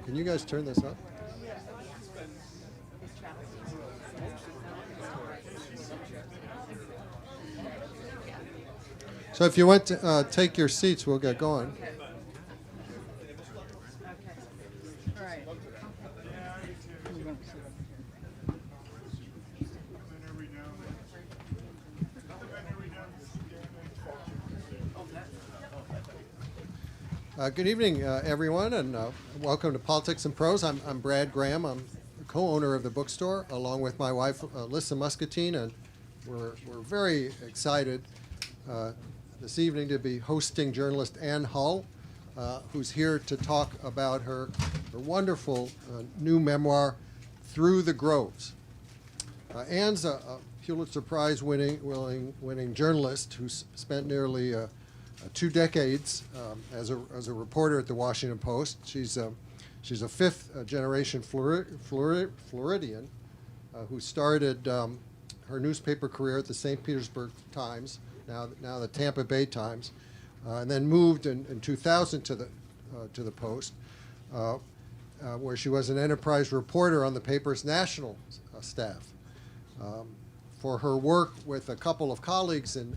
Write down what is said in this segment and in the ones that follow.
Can you guys turn this up? So if you want to take your seats, we'll get going. Good evening, everyone, and welcome to Politics and Prose. I'm Brad Graham. I'm the co-owner of the bookstore, along with my wife, Lissa Muscatine, and we're very excited this evening to be hosting journalist Anne Hull, who's here to talk about her wonderful new memoir, Through the Groves. Anne's a Pulitzer Prize winning journalist who's spent nearly 2 decades as a reporter at the Washington Post. She's a fifth generation Floridian who started her newspaper career at the St. Petersburg Times, now the Tampa Bay Times, and then moved in 2000 to the Post, where she was an enterprise reporter on the paper's national staff. For her work with a couple of colleagues in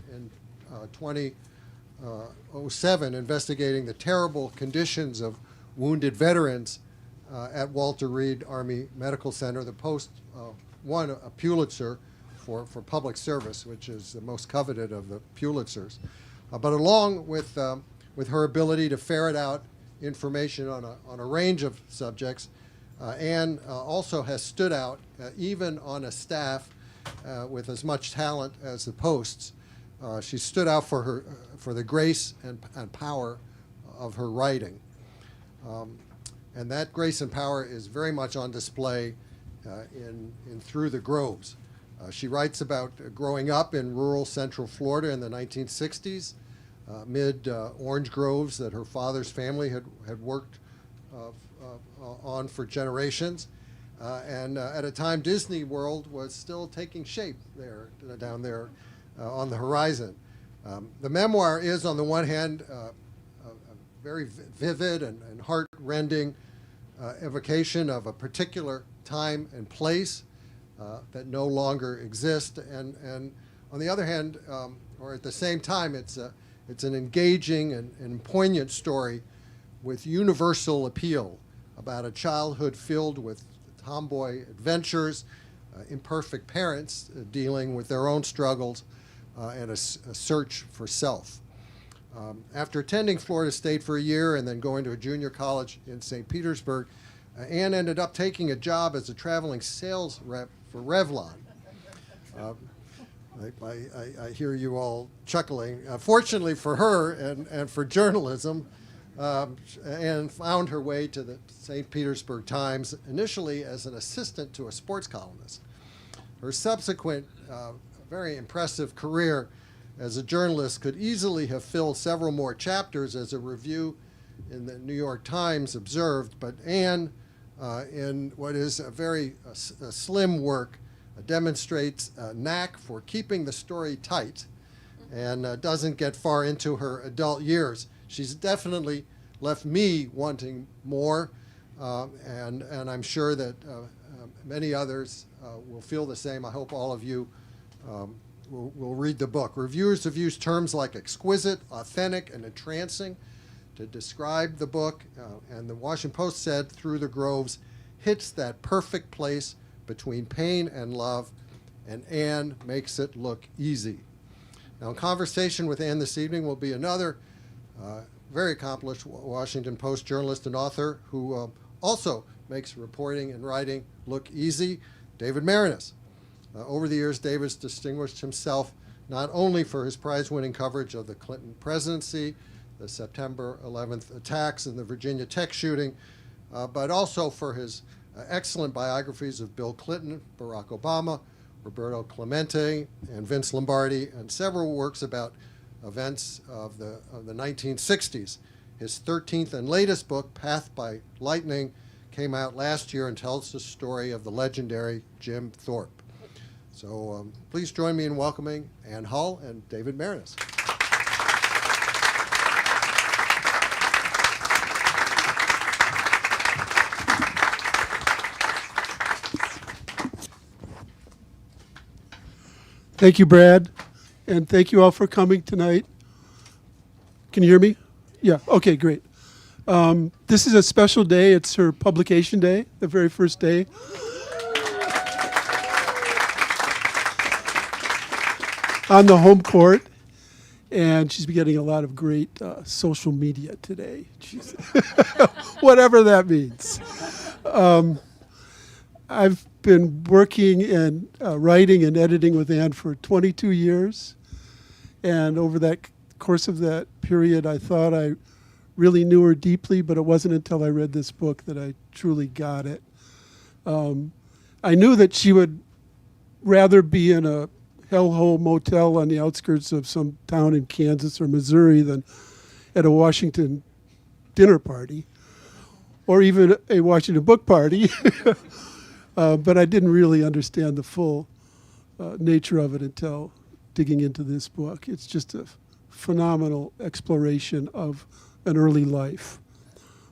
2007, investigating the terrible conditions of wounded veterans at Walter Reed Army Medical Center, the Post won a Pulitzer for public service, which is the most coveted of the Pulitzers. But along with her ability to ferret out information on a range of subjects, Anne also has stood out even on a staff with as much talent as the Post's. She stood out for the grace and power of her writing. And that grace and power is very much on display in Through the Groves. She writes about growing up in rural central Florida in the 1960s, amid orange groves that her father's family had worked on for generations. And at a time, Disney World was still taking shape down there on the horizon. The memoir is, on the one hand, a very vivid and heart-rending evocation of a particular time and place that no longer exist, and on the other hand, or at the same time, it's an engaging and poignant story with universal appeal about a childhood filled with tomboy adventures, imperfect parents dealing with their own struggles, and a search for self. After attending Florida State for a year and then going to a junior college in St. Petersburg, Anne ended up taking a job as a traveling sales rep for Revlon. I hear you all chuckling. Fortunately for her and for journalism, Anne found her way to the St. Petersburg Times, initially as an assistant to a sports columnist. Her subsequent very impressive career as a journalist could easily have filled several more chapters, as a review in the New York Times observed, but Anne, in what is a very slim work, demonstrates a knack for keeping the story tight and doesn't get far into her adult years. She's definitely left me wanting more, and I'm sure that many others will feel the same. I hope all of you will read the book. Reviewers have used terms like exquisite, authentic, and entrancing to describe the book, and the Washington Post said Through the Groves hits that perfect place between pain and love, and Anne makes it look easy. Now, in conversation with Anne this evening will be another very accomplished Washington Post journalist and author who also makes reporting and writing look easy, David Maraniss. Over the years, David's distinguished himself not only for his prize-winning coverage of the Clinton presidency, the September 11th attacks, and the Virginia Tech shooting, but also for his excellent biographies of Bill Clinton, Barack Obama, Roberto Clemente, and Vince Lombardi, and several works about events of the 1960s. His 13th and latest book, Path by Lightning, came out last year and tells the story of the legendary Jim Thorpe. So please join me in welcoming Ann Hull and David Marinus. Thank you, Brad, and thank you all for coming tonight. Can you hear me? Yeah, okay, great. This is a special day. It's her publication day, the very first day. On the home court, and she's been getting a lot of great social media today. Whatever that means. I've been working and writing and editing with Ann for 22 years, and over that course of that period, I thought I really knew her deeply, but it wasn't until I read this book that I truly got it. I knew that she would rather be in a hellhole motel on the outskirts of some town in Kansas or Missouri than at a Washington dinner party, or even a Washington book party. But I didn't really understand the full nature of it until digging into this book. It's just a phenomenal exploration of an early life.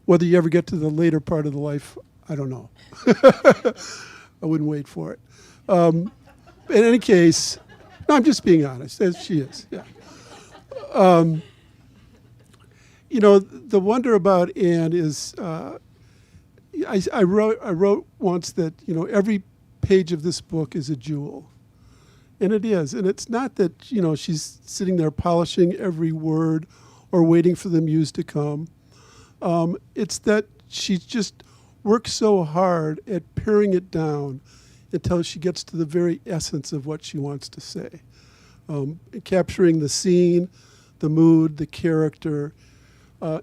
Whether you ever get to the later part of the life, I don't know. I wouldn't wait for it. In any case, no, I'm just being honest, as she is. Yeah. You know, the wonder about Ann is, I wrote once that, you know, every page of this book is a jewel. And it is. And it's not that, you know, she's sitting there polishing every word or waiting for the muse to come. It's that she just works so hard at paring it down until she gets to the very essence of what she wants to say. Capturing the scene, the mood, the character,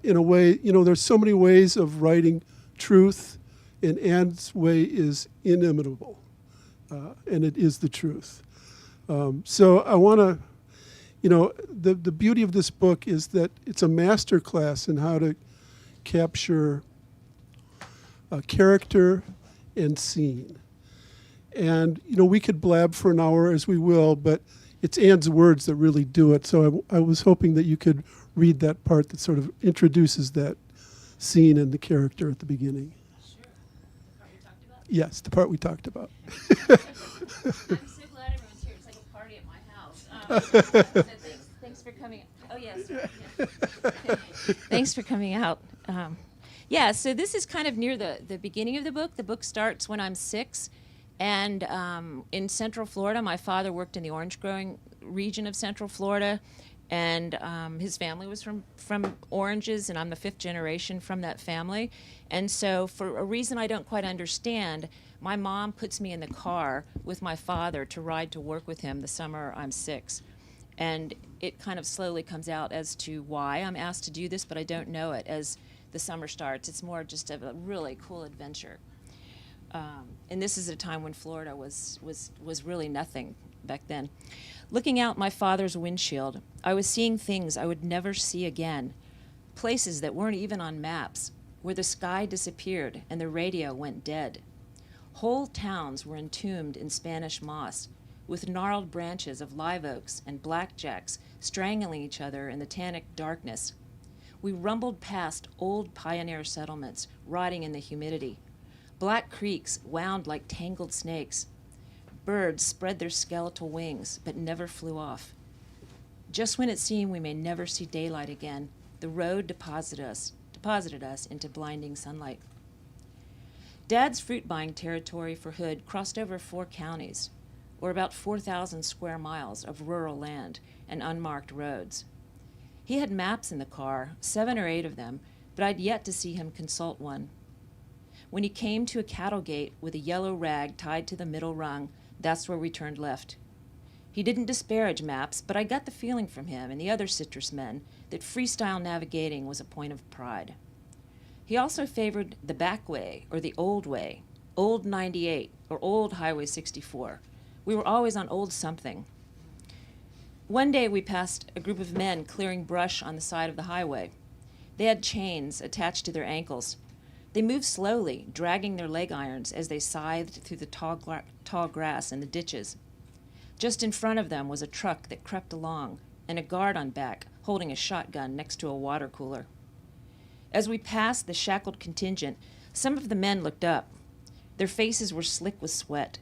in a way, you know, there's so many ways of writing truth, and Ann's way is inimitable, and it is the truth. So I want to, you know, the beauty of this book is that it's a master class in how to capture character and scene. And, you know, we could blab for an hour, as we will, but it's Ann's words that really do it. So I was hoping that you could read that part that sort of introduces that scene and the character at the beginning. Sure. The part we talked about? Yes, the part we talked about. I'm so glad everyone's here. It's like a party at my house. So thanks for coming. Oh, yes. Yeah. Thanks for coming out. Yeah, so this is kind of near the beginning of the book. The book starts when I'm 6. And in Central Florida, my father worked in the orange growing region of Central Florida. And his family was from oranges, and I'm the 5th generation from that family. And so for a reason I don't quite understand, my mom puts me in the car with my father to ride to work with him the summer I'm 6. And it kind of slowly comes out as to why I'm asked to do this, but I don't know it as the summer starts. It's more just of a really cool adventure. And this is a time when Florida was really nothing back then. Looking out my father's windshield, I was seeing things I would never see again. Places that weren't even on maps, where the sky disappeared and the radio went dead. Whole towns were entombed in Spanish moss, with gnarled branches of live oaks and blackjacks strangling each other in the tannic darkness. We rumbled past old pioneer settlements, rotting in the humidity. Black creeks wound like tangled snakes. Birds spread their skeletal wings, but never flew off. Just when it seemed we may never see daylight again, the road deposited us into blinding sunlight. Dad's fruit-buying territory for Hood crossed over 4 counties, or about 4,000 square miles of rural land and unmarked roads. He had maps in the car, 7 or 8 of them, but I'd yet to see him consult one. When he came to a cattle gate with a yellow rag tied to the middle rung, that's where we turned left. He didn't disparage maps, but I got the feeling from him and the other citrus men that freestyle navigating was a point of pride. He also favored the back way, or the old way, old 98, or old Highway 64. We were always on old something. One day we passed a group of men clearing brush on the side of the highway. They had chains attached to their ankles. They moved slowly, dragging their leg irons as they scythed through the tall grass in the ditches. Just in front of them was a truck that crept along, and a guard on back, holding a shotgun next to a water cooler. As we passed the shackled contingent, some of the men looked up. Their faces were slick with sweat.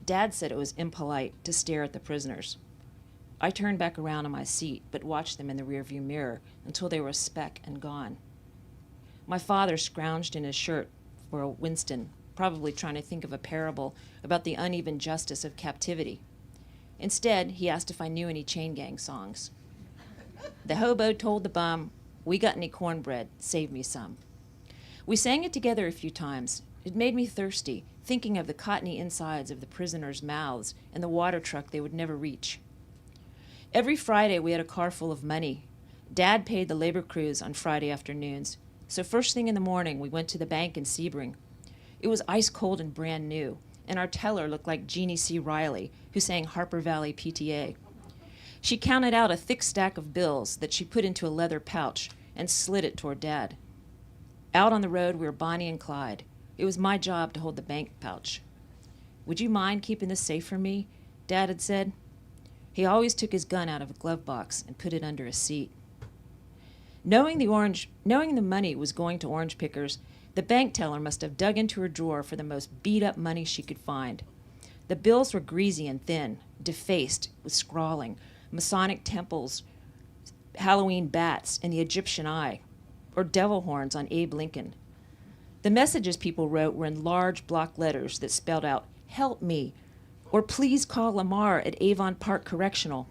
Dad said it was impolite to stare at the prisoners. I turned back around on my seat, but watched them in the rearview mirror until they were a speck and gone. My father scrounged in his shirt for a Winston, probably trying to think of a parable about the uneven justice of captivity. Instead, he asked if I knew any chain gang songs. The hobo told the bum, "We got any cornbread? Save me some." We sang it together a few times. It made me thirsty, thinking of the cottony insides of the prisoners' mouths and the water truck they would never reach. Every Friday, we had a car full of money. Dad paid the labor crews on Friday afternoons, so first thing in the morning, we went to the bank in Sebring. It was ice cold and brand new, and our teller looked like Jeannie C. Riley, who sang Harper Valley PTA. She counted out a thick stack of bills that she put into a leather pouch and slid it toward Dad. Out on the road, we were Bonnie and Clyde. It was my job to hold the bank pouch. "Would you mind keeping this safe for me?" Dad had said. He always took his gun out of a glove box and put it under a seat. Knowing the money was going to orange pickers, the bank teller must have dug into her drawer for the most beat-up money she could find. The bills were greasy and thin, defaced with scrawling, Masonic temples, Halloween bats, and the Egyptian eye, or devil horns on Abe Lincoln. The messages people wrote were in large block letters that spelled out, "Help me," or "Please call Lamar at Avon Park Correctional."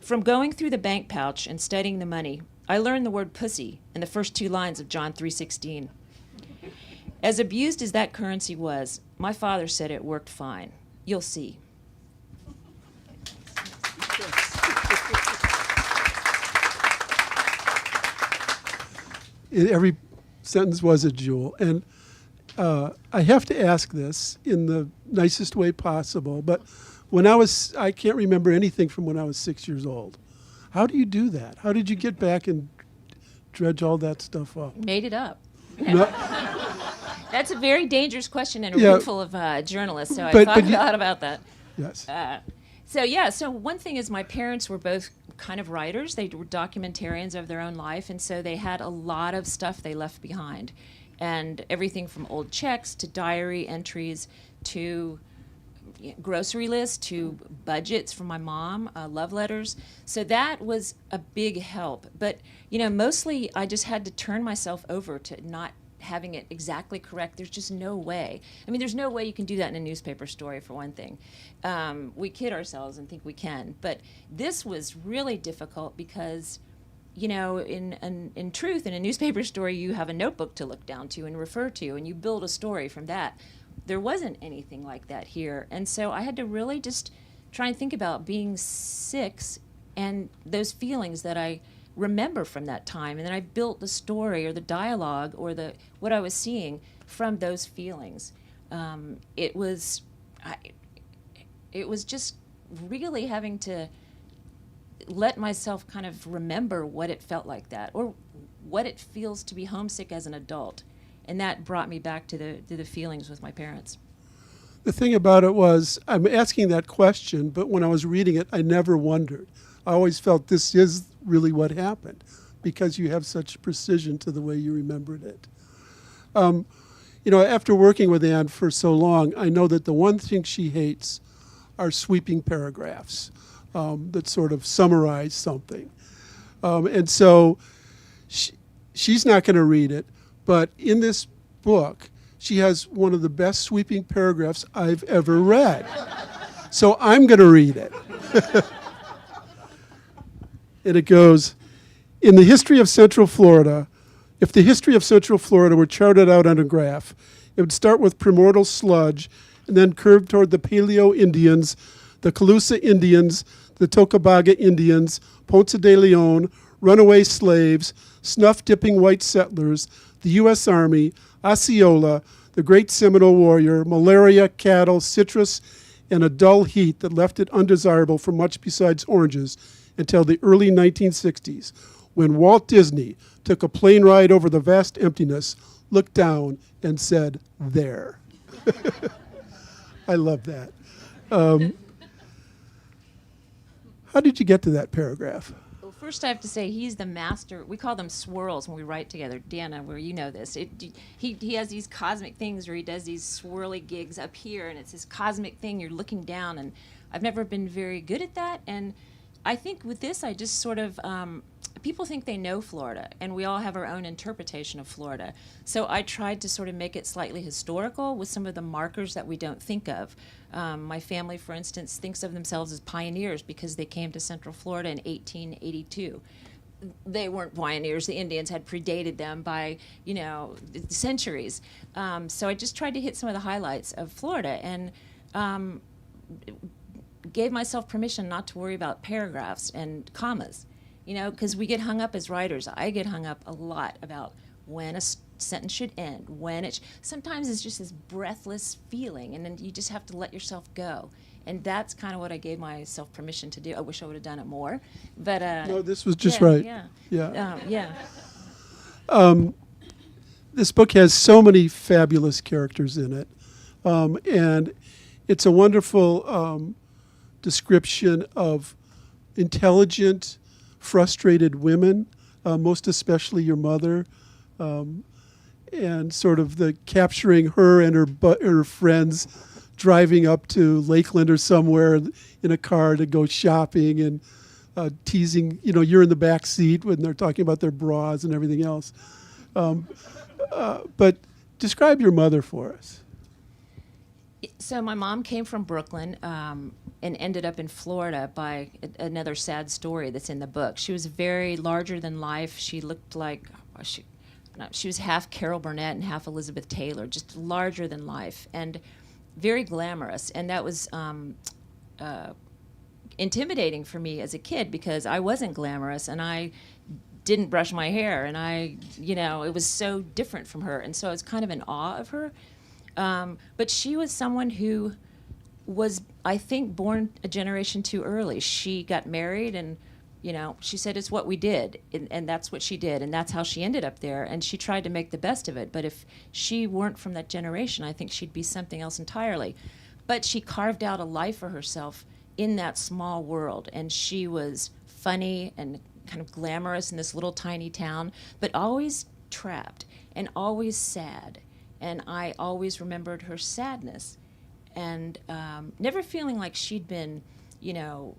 From going through the bank pouch and studying the money, I learned the word pussy and the first two lines of John 3:16. As abused as that currency was, my father said it worked fine. You'll see. Every sentence was a jewel. And I have to ask this in the nicest way possible, but I can't remember anything from when I was 6 years old. How do you do that? How did you get back and dredge all that stuff up? Made it up. No, That's a very dangerous question in a Yeah. room full of journalists, so I But thought a you- lot about that. yes. So one thing is my parents were both kind of writers. They were documentarians of their own life, and so they had a lot of stuff they left behind. And everything from old checks to diary entries to grocery lists to budgets from my mom, love letters. So that was a big help. But, mostly I just had to turn myself over to not having it exactly correct. There's just no way. I mean, there's no way you can do that in a newspaper story, for one thing. We kid ourselves and think we can. But this was really difficult because, in truth, in a newspaper story, you have a notebook to look down to and refer to, and you build a story from that. There wasn't anything like that here. And so I had to really just try and think about being 6 and those feelings that I remember from that time. And then I built the story or the dialogue or what I was seeing from those feelings. It was just really having to let myself kind of remember what it felt like that or what it feels to be homesick as an adult. And that brought me back to the feelings with my parents. The thing about it was, I'm asking that question, but when I was reading it, I never wondered. I always felt this is really what happened because you have such precision to the way you remembered it. After working with Anne for so long, I know that the one thing she hates are sweeping paragraphs that sort of summarize something. And so she's not going to read it, but in this book, she has one of the best sweeping paragraphs I've ever read. So I'm going to read it. And it goes, in the history of Central Florida, if the history of Central Florida were charted out on a graph, it would start with primordial sludge and then curve toward the Paleo Indians, the Calusa Indians, the Tocobaga Indians, Ponce de Leon, runaway slaves, snuff-dipping white settlers, the U.S. Army, Osceola, the great Seminole warrior, malaria, cattle, citrus, and a dull heat that left it undesirable for much besides oranges until the early 1960s, when Walt Disney took a plane ride over the vast emptiness, looked down, and said, "There." I love that. How did you get to that paragraph? Well, first I have to say he's the master. We call them swirls when we write together. Deanna, where you know this, he has these cosmic things where he does these swirly gigs up here, and it's this cosmic thing. You're looking down, and I've never been very good at that. And I think with this, I just sort of people think they know Florida, and we all have our own interpretation of Florida. So I tried to sort of make it slightly historical with some of the markers that we don't think of. My family, for instance, thinks of themselves as pioneers because they came to Central Florida in 1882. They weren't pioneers. The Indians had predated them by, centuries. So I just tried to hit some of the highlights of Florida and gave myself permission not to worry about paragraphs and commas, because we get hung up as writers. I get hung up a lot about when a sentence should end, sometimes it's just this breathless feeling, and then you just have to let yourself go. And that's kind of what I gave myself permission to do. I wish I would have done it more, but No, this was just right. Yeah. This book has so many fabulous characters in it, and it's a wonderful description of intelligent, frustrated women, most especially your mother, and sort of the capturing her and her friends driving up to Lakeland or somewhere in a car to go shopping and teasing, you're in the back seat when they're talking about their bras and everything else. But describe your mother for us. So my mom came from Brooklyn and ended up in Florida by another sad story that's in the book. She was very larger than life. She looked like she was half Carol Burnett and half Elizabeth Taylor, just larger than life and very glamorous. And that was intimidating for me as a kid because I wasn't glamorous and I didn't brush my hair and it was so different from her. And so I was kind of in awe of her. But she was someone who was, I think, born a generation too early. She got married and, she said it's what we did, and that's what she did, and that's how she ended up there, and she tried to make the best of it. But if she weren't from that generation, I think she'd be something else entirely. But she carved out a life for herself in that small world, and she was funny and kind of glamorous in this little tiny town, but always trapped and always sad. And I always remembered her sadness and never feeling like she'd been,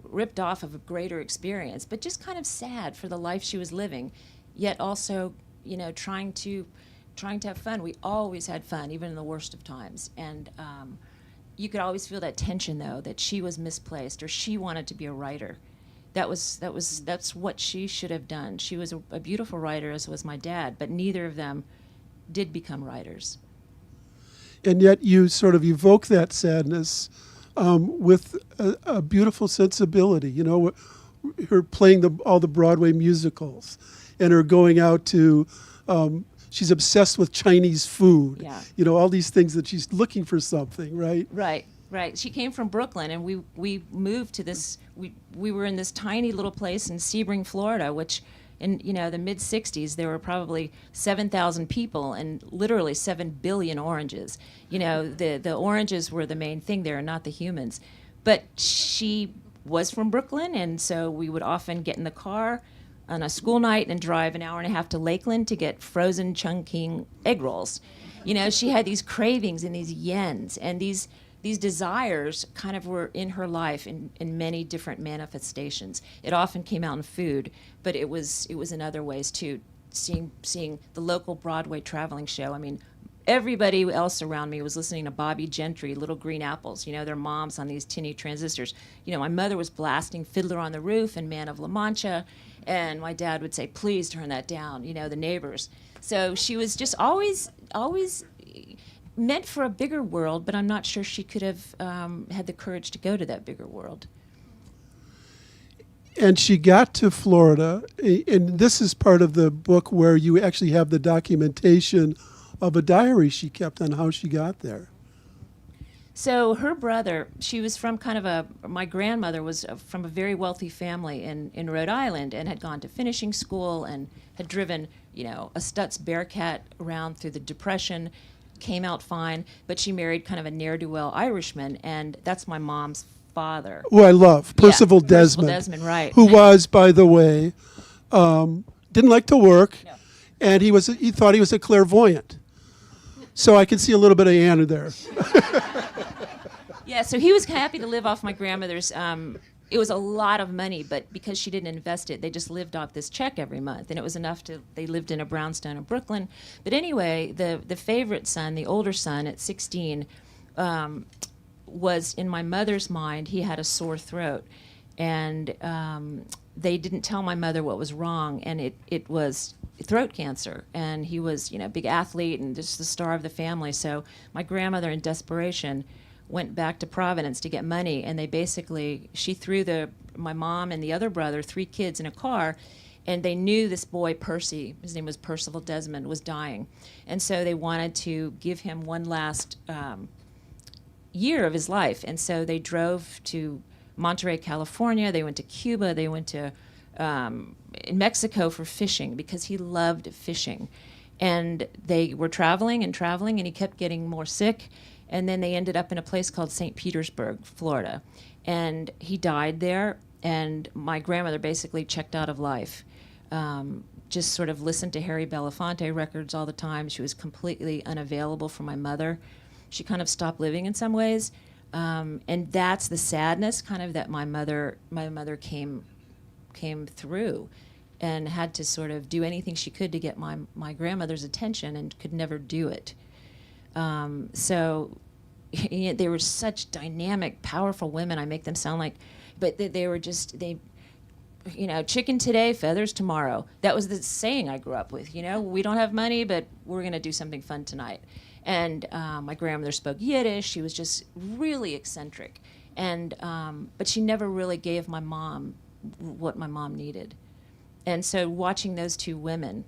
ripped off of a greater experience, but just kind of sad for the life she was living, yet also, trying to have fun. We always had fun, even in the worst of times. And you could always feel that tension, though, that she was misplaced or she wanted to be a writer. That's what she should have done. She was a beautiful writer, as was my dad, but neither of them did become writers. And yet you sort of evoke that sadness with a beautiful sensibility. Her playing all the Broadway musicals and her going out to, she's obsessed with Chinese food. Yeah. All these things that she's looking for something, right? Right. She came from Brooklyn, and we moved to this, we were in this tiny little place in Sebring, Florida, which in the mid-'60s, there were probably 7,000 people and literally 7 billion oranges. The oranges were the main thing there, not the humans. But she was from Brooklyn, and so we would often get in the car on a school night and drive an hour and a half to Lakeland to get frozen Chungking egg rolls. She had these cravings and these yens, and these desires kind of were in her life in many different manifestations. It often came out in food, but it was in other ways too. Seeing the local Broadway traveling show. I mean, everybody else around me was listening to Bobby Gentry, Little Green Apples, their moms on these tinny transistors. My mother was blasting Fiddler on the Roof and Man of La Mancha, and my dad would say, please turn that down, the neighbors. So she was just always meant for a bigger world, but I'm not sure she could have had the courage to go to that bigger world. And she got to Florida, and this is part of the book where you actually have the documentation of a diary she kept on how she got there. So her brother, she was from my grandmother was from a very wealthy family in Rhode Island and had gone to finishing school and had driven, a Stutz Bearcat around through the Depression, came out fine, but she married kind of a ne'er-do-well Irishman, and that's my mom's father. who I love, Percival Yeah, Desmond. Percival Desmond, right. Who was, by the way, didn't like to work, No. and he thought he was a clairvoyant. So I can see a little bit of Anna there. Yeah, so he was happy to live off my grandmother's. It was a lot of money, but because she didn't invest it, they just lived off this check every month, and it was enough to. They lived in a brownstone in Brooklyn. But anyway, the favorite son, the older son at 16, was in my mother's mind. He had a sore throat, and they didn't tell my mother what was wrong, and it was throat cancer. And he was, a big athlete and just the star of the family. So my grandmother, in desperation, went back to Providence to get money, and she threw my mom and the other brother, 3 kids, in a car, and they knew this boy, Percy, his name was Percival Desmond, was dying. And so they wanted to give him one last year of his life. And so they drove to Monterey, California. They went to Cuba. They went to Mexico for fishing because he loved fishing. And they were traveling, and he kept getting more sick. And then they ended up in a place called St. Petersburg, Florida. And he died there, and my grandmother basically checked out of life. Just sort of listened to Harry Belafonte records all the time. She was completely unavailable for my mother. She kind of stopped living in some ways. And that's the sadness kind of that my mother came through and had to sort of do anything she could to get my grandmother's attention and could never do it. So they were such dynamic, powerful women. I make them sound like, but they were just, chicken today, feathers tomorrow. That was the saying I grew up with, we don't have money, but we're going to do something fun tonight. And my grandmother spoke Yiddish. She was just really eccentric. And, but she never really gave my mom what my mom needed. And so watching those 2 women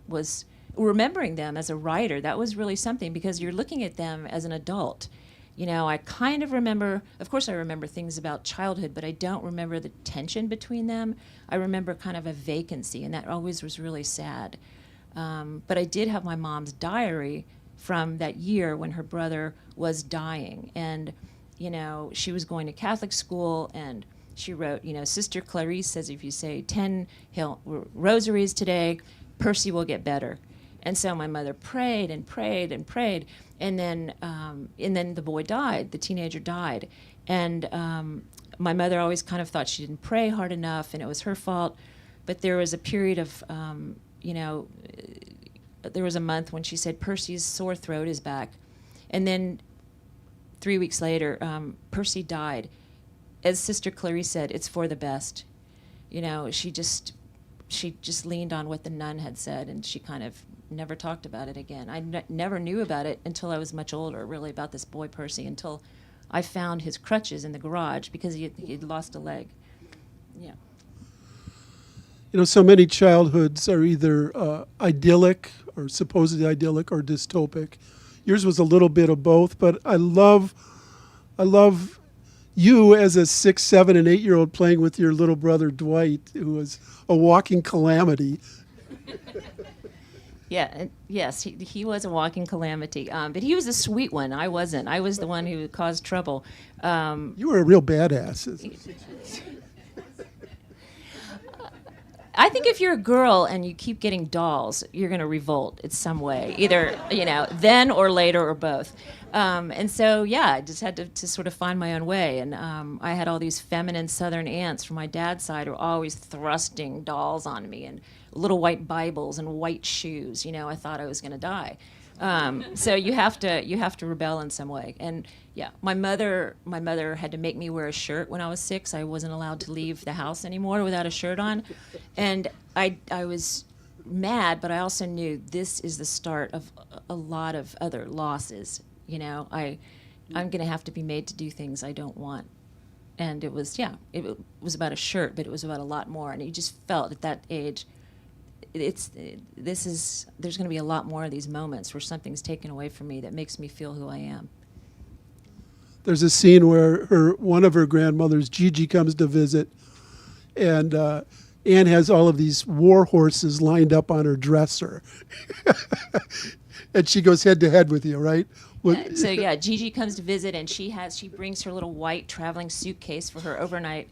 was, remembering them as a writer, that was really something, because you're looking at them as an adult. I kind of remember, of course I remember things about childhood, but I don't remember the tension between them. I remember kind of a vacancy, and that always was really sad. But I did have my mom's diary from that year when her brother was dying. And, she was going to Catholic school, and she wrote, Sister Clarice says if you say 10 rosaries today, Percy will get better. And so my mother prayed and prayed and prayed, and then the boy died. The teenager died, and my mother always kind of thought she didn't pray hard enough, and it was her fault. But there was a period of, there was a month when she said Percy's sore throat is back, and then 3 weeks later, Percy died. As Sister Clarice said, it's for the best. She just leaned on what the nun had said, and she kind of never talked about it again. I never knew about it until I was much older, really, about this boy Percy, until I found his crutches in the garage because he'd lost a leg. Yeah. So many childhoods are either idyllic or supposedly idyllic or dystopic. Yours was a little bit of both, but I love you as a 6, 7, and 8-year-old playing with your little brother Dwight, who was a walking calamity. Yeah, yes, he was a walking calamity, but he was a sweet one. I wasn't. I was the one who caused trouble. You were a real badass. I think if you're a girl and you keep getting dolls, you're going to revolt in some way, either then or later or both. And so, yeah, I just had to sort of find my own way. And I had all these feminine Southern aunts from my dad's side who were always thrusting dolls on me and little white Bibles and white shoes. I thought I was going to die. So you have to rebel in some way. And yeah, my mother had to make me wear a shirt when I was 6. I wasn't allowed to leave the house anymore without a shirt on. And I was mad, but I also knew this is the start of a lot of other losses. I'm going to have to be made to do things I don't want. And it was about a shirt, but it was about a lot more. And you just felt at that age, there's going to be a lot more of these moments where something's taken away from me that makes me feel who I am. There's a scene where one of her grandmothers, Gigi, comes to visit, and Anne has all of these war horses lined up on her dresser. And she goes head to head with you, right? So yeah, Gigi comes to visit, and she brings her little white traveling suitcase for her overnight,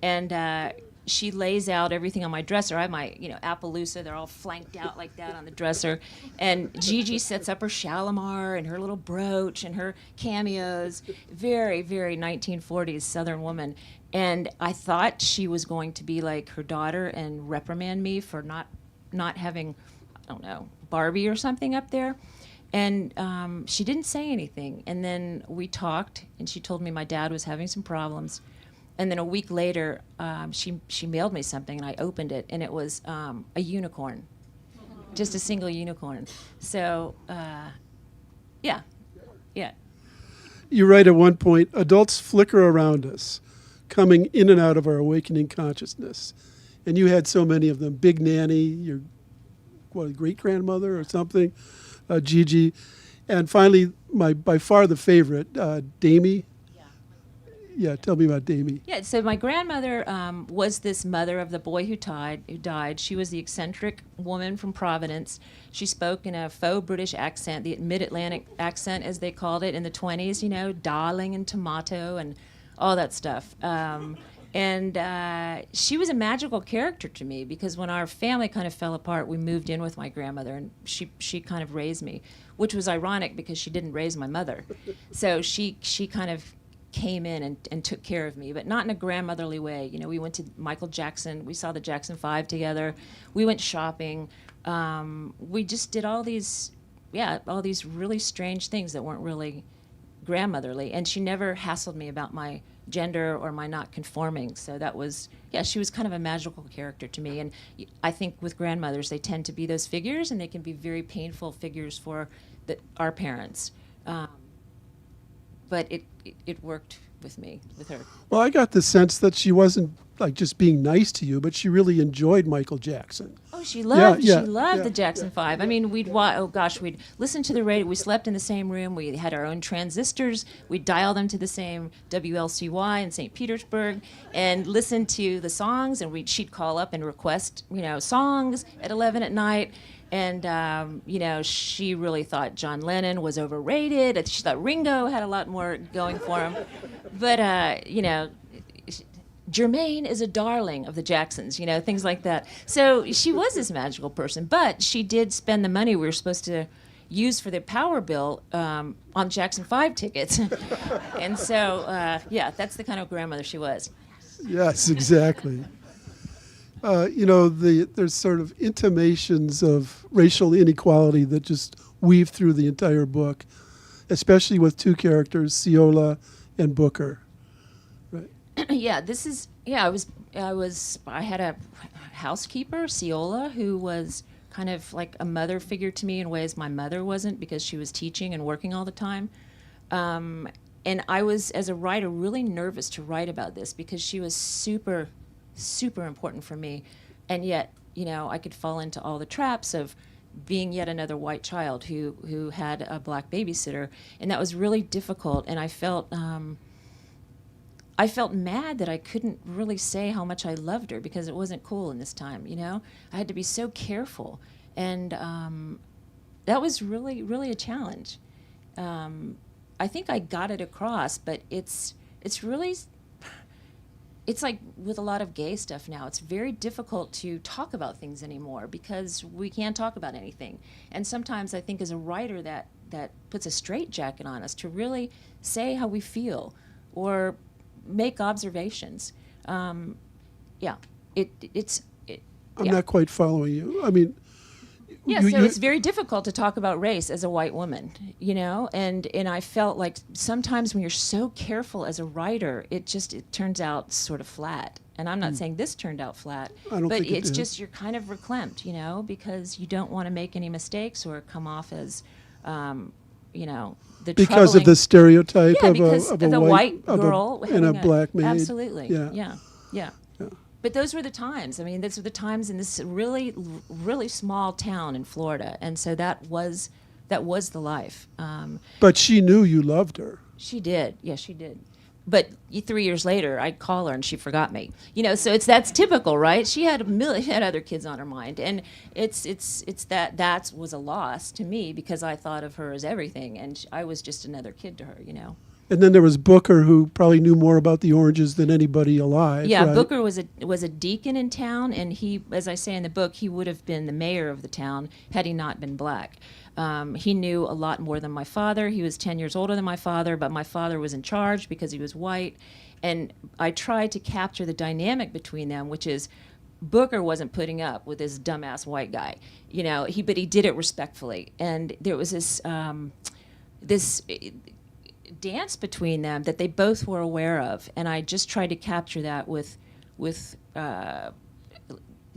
and she lays out everything on my dresser. I have my, Appaloosa. They're all flanked out like that on the dresser, and Gigi sets up her Shalimar and her little brooch and her cameos. Very, very 1940s Southern woman. And I thought she was going to be like her daughter and reprimand me for not having, I don't know, Barbie or something up there. And she didn't say anything. And then we talked, and she told me my dad was having some problems. And then a week later, she mailed me something, and I opened it, and it was a unicorn, just a single unicorn. So, yeah. You write at one point, adults flicker around us, coming in and out of our awakening consciousness. And you had so many of them. Big Nanny, your great-grandmother or something, Gigi. And finally, by far the favorite, Damie. Yeah, tell me about Damie. Yeah, so my grandmother was this mother of the boy who died. She was the eccentric woman from Providence. She spoke in a faux British accent, the mid-Atlantic accent, as they called it in the 20s, darling and tomato and all that stuff. And she was a magical character to me, because when our family kind of fell apart, we moved in with my grandmother, and she kind of raised me, which was ironic because she didn't raise my mother. So she kind of came in and took care of me, but not in a grandmotherly way. We went to Michael Jackson. We saw the Jackson 5 together. We went shopping. We just did all these really strange things that weren't really grandmotherly. And she never hassled me about my gender or my not conforming. So that was, she was kind of a magical character to me. And I think with grandmothers, they tend to be those figures, and they can be very painful figures for our parents. But it worked with her. Well, I got the sense that she wasn't like just being nice to you, but she really enjoyed Michael Jackson. Oh, she loved Yeah, the Jackson 5. I mean, we'd listen to the radio. We slept in the same room. We had our own transistors. We'd dial them to the same WLCY in St. Petersburg and listen to the songs, and she'd call up and request, songs at 11 at night. And, she really thought John Lennon was overrated. She thought Ringo had a lot more going for him. But, Jermaine is a darling of the Jacksons, things like that. So she was this magical person, but she did spend the money we were supposed to use for the power bill on Jackson 5 tickets. And so, that's the kind of grandmother she was. Yes, exactly. There's sort of intimations of racial inequality that just weave through the entire book, especially with two characters, Ceola and Booker. Right. I had a housekeeper, Ceola, who was kind of like a mother figure to me in ways my mother wasn't, because she was teaching and working all the time. And I was, as a writer, really nervous to write about this, because she was super important for me, and yet I could fall into all the traps of being yet another white child who had a black babysitter, and that was really difficult. And I felt mad that I couldn't really say how much I loved her, because it wasn't cool in this time. I had to be so careful, and that was really a challenge. I think I got it across, but it's really. It's like with a lot of gay stuff now, it's very difficult to talk about things anymore, because we can't talk about anything. And sometimes I think as a writer that puts a straitjacket on us to really say how we feel or make observations. I'm not quite following you. I mean, it's very difficult to talk about race as a white woman, and I felt like sometimes when you're so careful as a writer, it turns out sort of flat. And I'm not saying this turned out flat, but it's just you're kind of verklempt, because you don't want to make any mistakes or come off as, because of the stereotype of the white girl and a black maid. Absolutely, yeah. But those were the times. I mean, those were the times in this really, really small town in Florida, and so that was the life. But she knew you loved her. She did. Yeah, she did. but 3 years later, I'd call her and she forgot me. So that's typical, right? She had had other kids on her mind, and it's that was a loss to me because I thought of her as everything, and I was just another kid to her. And then there was Booker, who probably knew more about the oranges than anybody alive. Yeah, right? Booker was a deacon in town, and he, as I say in the book, he would have been the mayor of the town had he not been black. He knew a lot more than my father. He was 10 years older than my father, but my father was in charge because he was white. And I tried to capture the dynamic between them, which is Booker wasn't putting up with this dumbass white guy, but he did it respectfully. And there was this dance between them that they both were aware of, and I just tried to capture that with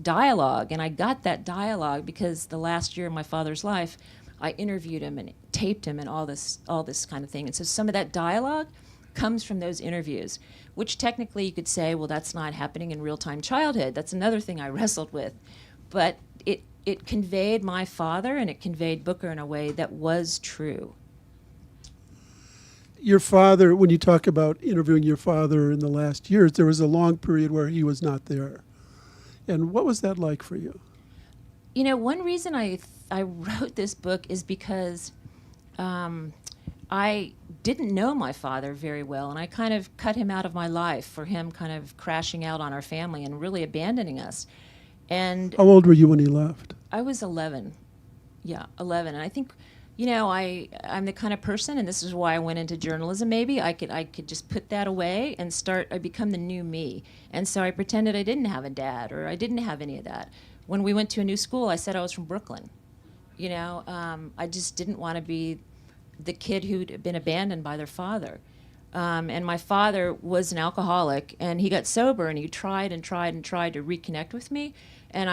dialogue, and I got that dialogue because the last year of my father's life, I interviewed him and taped him and all this kind of thing, and so some of that dialogue comes from those interviews, which technically you could say, well, that's not happening in real-time childhood. That's another thing I wrestled with, but it conveyed my father and it conveyed Booker in a way that was true. Your father, when you talk about interviewing your father in the last years, there was a long period where he was not there. And what was that like for you? One reason I wrote this book is because I didn't know my father very well, and I kind of cut him out of my life for him kind of crashing out on our family and really abandoning us. And How old were you when he left? I was 11. Yeah, 11. And I think, I'm the kind of person, and this is why I went into journalism maybe, I could just put that away and I become the new me. And so I pretended I didn't have a dad, or I didn't have any of that. When we went to a new school, I said I was from Brooklyn. I just didn't want to be the kid who'd been abandoned by their father. And my father was an alcoholic, and he got sober, and he tried and tried and tried to reconnect with me, and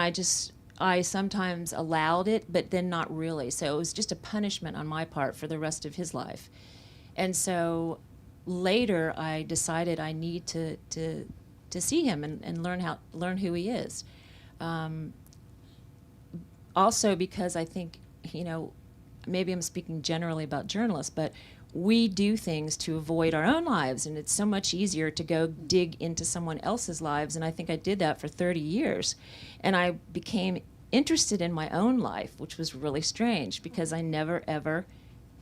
I sometimes allowed it, but then not really. So it was just a punishment on my part for the rest of his life. And so later I decided I need to see him and learn who he is. Also because I think, maybe I'm speaking generally about journalists, but we do things to avoid our own lives, and it's so much easier to go dig into someone else's lives, and I think I did that for 30 years. And I became interested in my own life, which was really strange because I never ever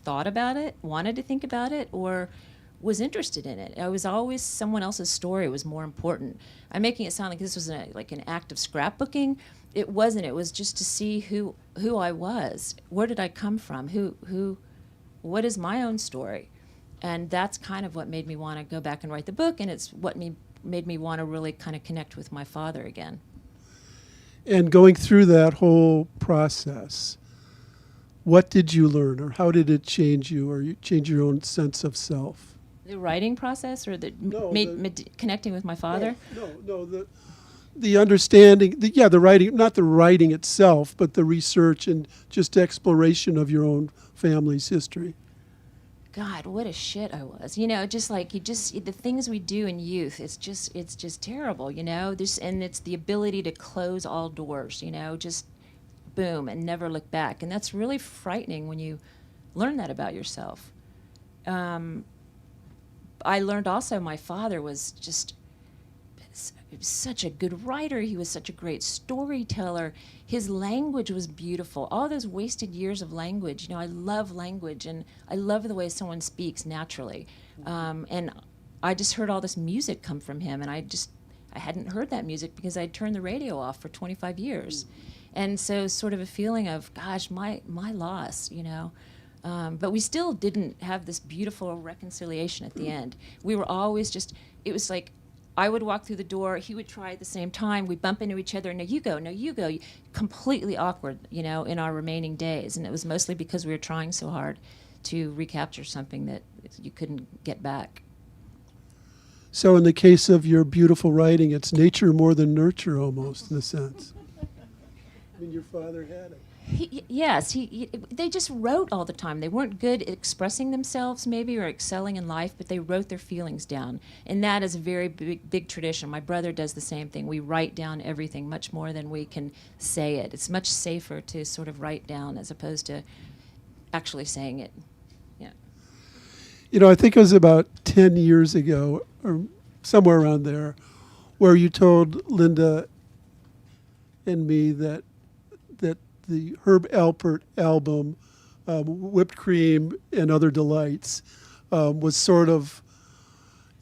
thought about it, wanted to think about it, or was interested in it. I was always someone else's story was more important. I'm making it sound like this was like an act of scrapbooking. It wasn't. It was just to see who I was. Where did I come from? What is my own story? And that's kind of what made me want to go back and write the book, and it's what made me want to really kind of connect with my father again. And going through that whole process, what did you learn, or how did it change you, or you change your own sense of self? The writing process, or connecting with my father? No, the understanding, the writing, not the writing itself, but the research and just exploration of your own family's history. God, what a shit I was. Just like the things we do in youth, it's just terrible, and it's the ability to close all doors, just boom and never look back. And that's really frightening when you learn that about yourself. I learned also my father was just such a good writer. He was such a great storyteller. His language was beautiful. All those wasted years of language, I love language, and I love the way someone speaks naturally. And I just heard all this music come from him, and I hadn't heard that music because I'd turned the radio off for 25 years. And so sort of a feeling of, gosh, my loss, But we still didn't have this beautiful reconciliation at the end. We were always it was like, I would walk through the door, he would try at the same time, we'd bump into each other, no, you go, completely awkward, in our remaining days. And it was mostly because we were trying so hard to recapture something that you couldn't get back. So in the case of your beautiful writing, it's nature more than nurture almost, in a sense. I mean, your father had it. Yes, they just wrote all the time. They weren't good at expressing themselves maybe or excelling in life, but they wrote their feelings down. And that is a very big tradition. My brother does the same thing. We write down everything much more than we can say it. It's much safer to sort of write down as opposed to actually saying it. Yeah. I think it was about 10 years ago, or somewhere around there, where you told Linda and me that the Herb Alpert album, Whipped Cream and Other Delights, was sort of,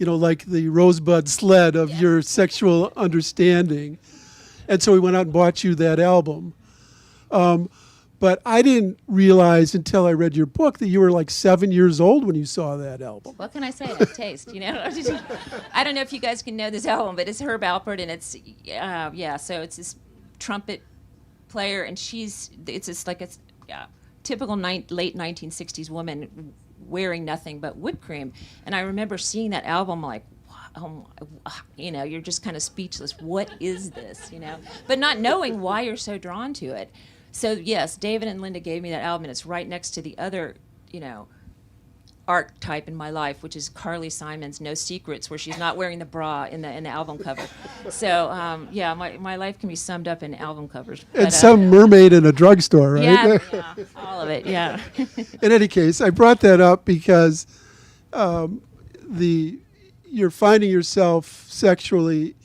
like the Rosebud Sled of your sexual understanding. And so we went out and bought you that album. But I didn't realize until I read your book that you were like 7 years old when you saw that album. What can I say? I have taste, I don't know if you guys can know this album, but it's Herb Alpert, and it's, so it's this trumpet player, and it's just like a typical late 1960s woman wearing nothing but whipped cream. And I remember seeing that album like, you're just kind of speechless. What is this, But not knowing why you're so drawn to it. So yes, David and Linda gave me that album, and it's right next to the other, archetype in my life, which is Carly Simon's No Secrets, where she's not wearing the bra in the album cover. So my life can be summed up in album covers. And some mermaid in a drugstore, right? Yeah, all of it, yeah. In any case, I brought that up because you're finding yourself sexually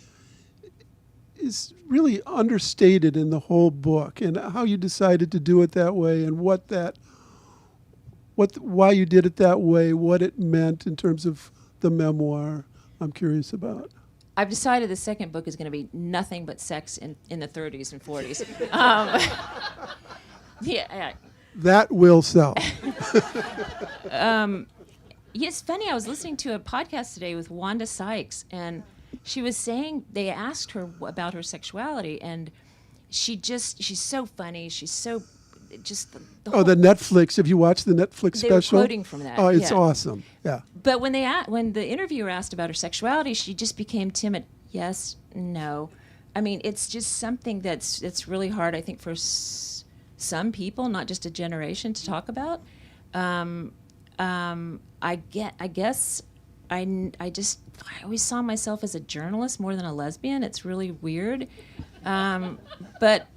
is really understated in the whole book, and how you decided to do it that way, and why you did it that way, what it meant in terms of the memoir. I'm curious about. I've decided the second book is going to be nothing but sex in the 30s and 40s. That will sell. It's funny, I was listening to a podcast today with Wanda Sykes, and she was saying, they asked her about her sexuality, and she's so funny, she's so, just the whole, the Netflix, have you watched the Netflix they were special? quoting from that. Oh, it's awesome, yeah. But when the interviewer asked about her sexuality, she just became timid. Yes, no. I mean, it's just something it's really hard, I think, for some people, not just a generation, to talk about. I guess I always saw myself as a journalist more than a lesbian. It's really weird, but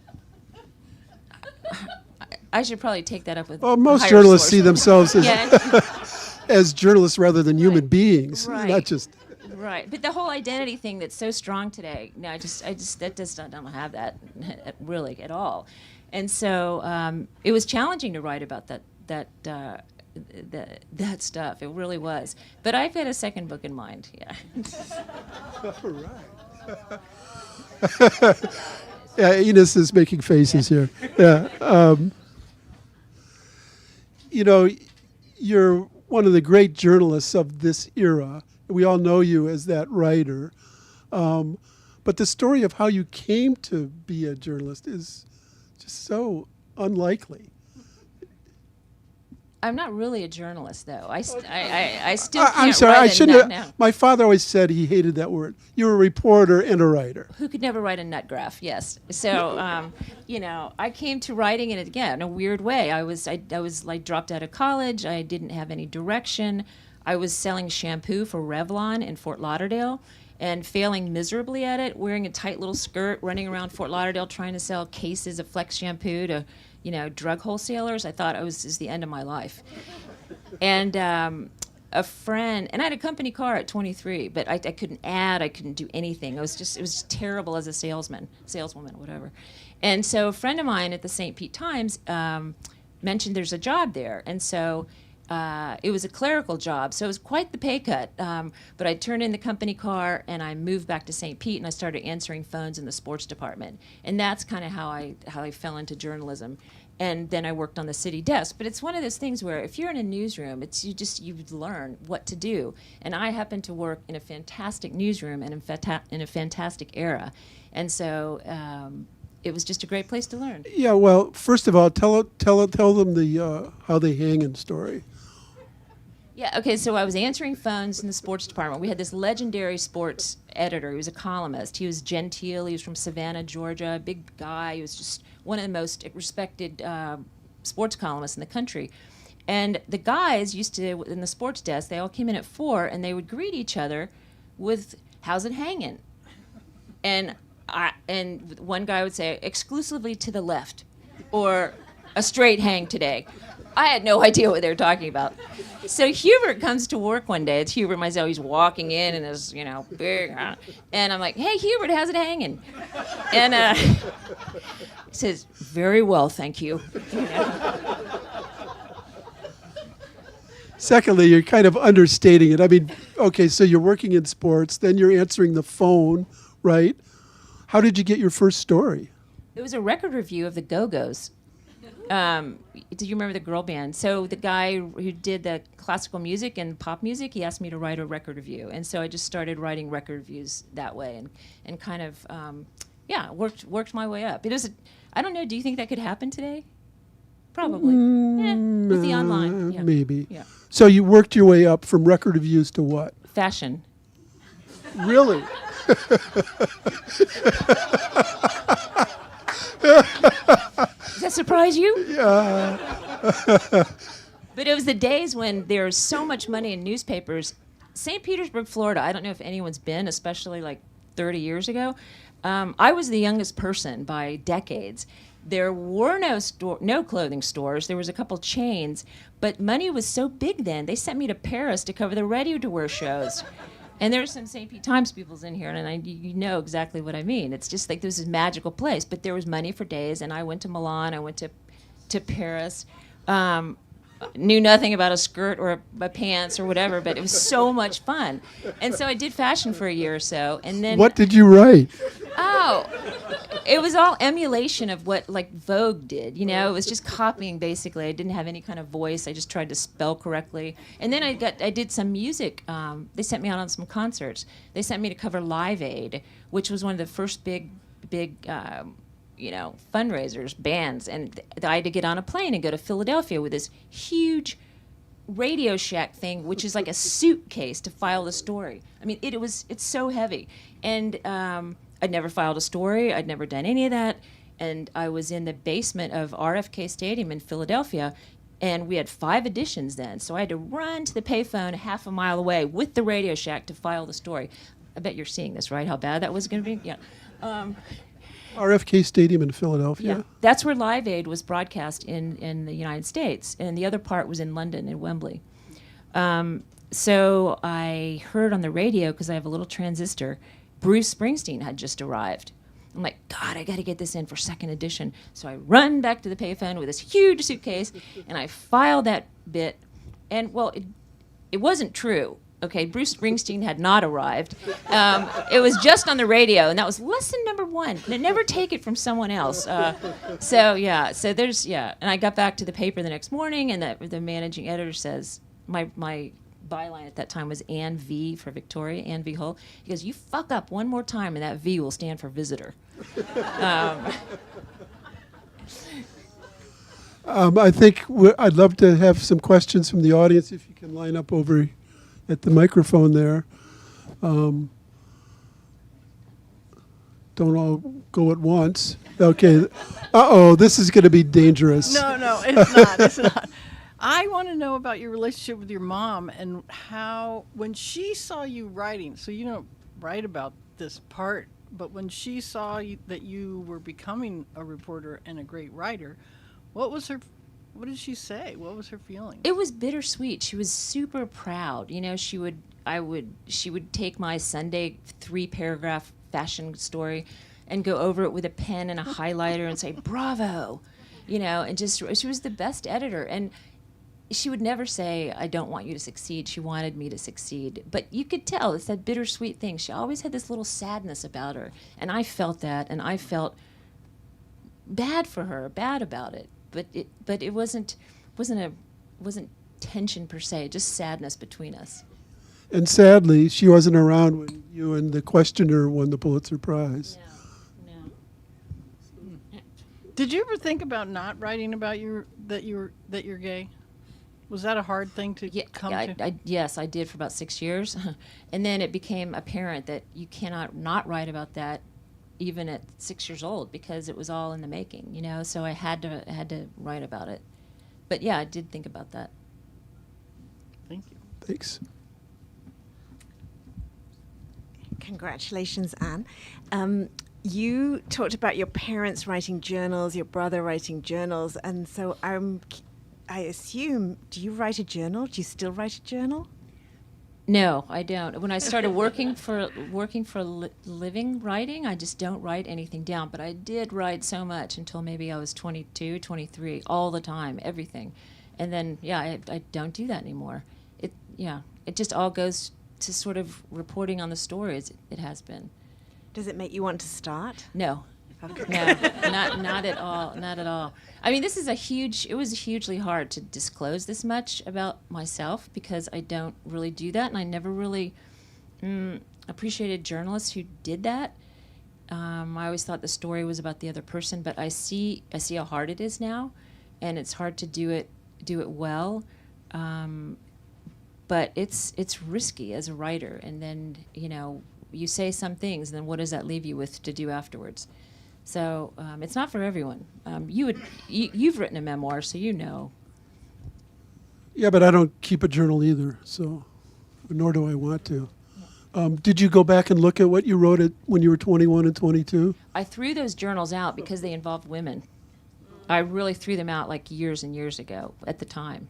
I should probably take that up with. Well, most higher journalists see source. themselves as as journalists rather than human beings, not just. Right, but the whole identity thing that's so strong today, no, I just don't have that really at all, and so it was challenging to write about that stuff. It really was. But I've got a second book in mind. Yeah. All right. Yeah, Enos is making faces here. Yeah. You're one of the great journalists of this era. We all know you as that writer. But the story of how you came to be a journalist is just so unlikely. I'm not really a journalist, though. I still can't I'm sorry, write I shouldn't now. have. My father always said he hated that word. You're a reporter and a writer. Who could never write a nut graph? Yes. So, I came to writing it again in a weird way. I was like dropped out of college. I didn't have any direction. I was selling shampoo for Revlon in Fort Lauderdale and failing miserably at it, wearing a tight little skirt, running around Fort Lauderdale trying to sell cases of Flex shampoo to drug wholesalers. I thought this is the end of my life. And a friend, and I had a company car at 23, but I couldn't I couldn't do anything. It was just terrible as a saleswoman, whatever. And so a friend of mine at the St. Pete Times mentioned there's a job there. And so it was a clerical job, so it was quite the pay cut. But I turned in the company car, and I moved back to St. Pete, and I started answering phones in the sports department. And that's kind of how I fell into journalism. And then I worked on the city desk. But it's one of those things where if you're in a newsroom, you learn what to do. And I happened to work in a fantastic newsroom and in a fantastic era. And so it was just a great place to learn. Yeah, well, first of all, tell them the how they hanging story. Yeah, okay, so I was answering phones in the sports department. We had this legendary sports editor. He was a columnist. He was genteel. He was from Savannah, Georgia, a big guy. He was just one of the most respected sports columnists in the country. And the guys used to, in the sports desk, they all came in at 4, and they would greet each other with, "How's it hanging?" And one guy would say, "Exclusively to the left," or "A straight hang today." I had no idea what they were talking about. So Hubert comes to work one day. It's Hubert myself. He's walking in and his, big, and I'm like, "Hey, Hubert, how's it hanging?" And he says, "Very well, thank you." Secondly, you're kind of understating it. I mean, okay, so you're working in sports, then you're answering the phone, right? How did you get your first story? It was a record review of the Go-Go's. Do you remember the girl band? So the guy who did the classical music and pop music, he asked me to write a record review. And so I just started writing record reviews that way and kind of, worked my way up. It was, I don't know, do you think that could happen today? Probably. With the online. Yeah. Maybe. Yeah. So you worked your way up from record reviews to what? Fashion. Really? Does that surprise you? Yeah. But it was the days when there was so much money in newspapers. St. Petersburg, Florida, I don't know if anyone's been, especially like 30 years ago. I was the youngest person by decades. There were no clothing stores. There was a couple chains, but money was so big then. They sent me to Paris to cover the ready-to-wear shows. And there's some St. Pete Times peoples in here, and you know exactly what I mean. It's just like this is a magical place. But there was money for days, and I went to Milan. I went to Paris. Knew nothing about a skirt or a pants or whatever, but it was so much fun. And so I did fashion for a year or so, and then What did you write? Oh, it was all emulation of what like Vogue did. It was just copying basically. I didn't have any kind of voice. I just tried to spell correctly. And then I did some music. They sent me out on some concerts. They sent me to cover Live Aid, which was one of the first big fundraisers, bands, and I had to get on a plane and go to Philadelphia with this huge Radio Shack thing, which is like a suitcase to file the story. I mean, it's so heavy, and I'd never filed a story. I'd never done any of that, and I was in the basement of RFK Stadium in Philadelphia, and we had 5 editions then, so I had to run to the payphone half a mile away with the Radio Shack to file the story. I bet you're seeing this, right? How bad that was going to be? Yeah. RFK Stadium in Philadelphia? Yeah, that's where Live Aid was broadcast in the United States, and the other part was in London, in Wembley. So I heard on the radio, because I have a little transistor, Bruce Springsteen had just arrived. I'm like, God, I got to get this in for second edition. So I run back to the payphone with this huge suitcase, and I filed that bit. And, well, it wasn't true. Okay, Bruce Springsteen had not arrived. It was just on the radio, and that was lesson number 1. Never take it from someone else. So there's, and I got back to the paper the next morning, and the managing editor says, my byline at that time was Ann V for Victoria, Ann V Hull. He goes, "You fuck up one more time, and that V will stand for visitor." I think I'd love to have some questions from the audience, if you can line up over at the microphone there. Don't all go at once. Okay. This is going to be dangerous. No, it's not. It's not. I want to know about your relationship with your mom and how, when she saw you writing, so you don't write about this part, but when she saw that you were becoming a reporter and a great writer, what did she say? What was her feeling? It was bittersweet. She was super proud. She would take my Sunday 3-paragraph fashion story and go over it with a pen and a highlighter and say, "Bravo," and just, she was the best editor. And she would never say, "I don't want you to succeed." She wanted me to succeed. But you could tell, it's that bittersweet thing. She always had this little sadness about her. And I felt that, and I felt bad for her, bad about it. But it wasn't tension per se, just sadness between us. And sadly, she wasn't around when you and the questioner won the Pulitzer Prize. No. Did you ever think about not writing about that you're gay? Was that a hard thing to come to? Yes, I did for about 6 years. And then it became apparent that you cannot not write about that even at 6 years old, because it was all in the making, So I had to write about it. But yeah, I did think about that. Thank you. Thanks. Congratulations, Anne. You talked about your parents writing journals, your brother writing journals, and so I assume, do you write a journal? Do you still write a journal? No, I don't. When I started working for living writing, I just don't write anything down. But I did write so much until maybe I was 22, 23, all the time, everything. And then, I don't do that anymore. It just all goes to sort of reporting on the stories. It has been. Does it make you want to start? No. Okay. No, not at all. Not at all. I mean, it was hugely hard to disclose this much about myself because I don't really do that, and I never really appreciated journalists who did that. I always thought the story was about the other person, but I see how hard it is now, and it's hard to do it well. But it's risky as a writer, and then you say some things, and then what does that leave you with to do afterwards? So it's not for everyone. You've written a memoir, so you know. Yeah, but I don't keep a journal either, so nor do I want to. Did you go back and look at what you wrote when you were 21 and 22? I threw those journals out because they involved women. I really threw them out like years and years ago at the time.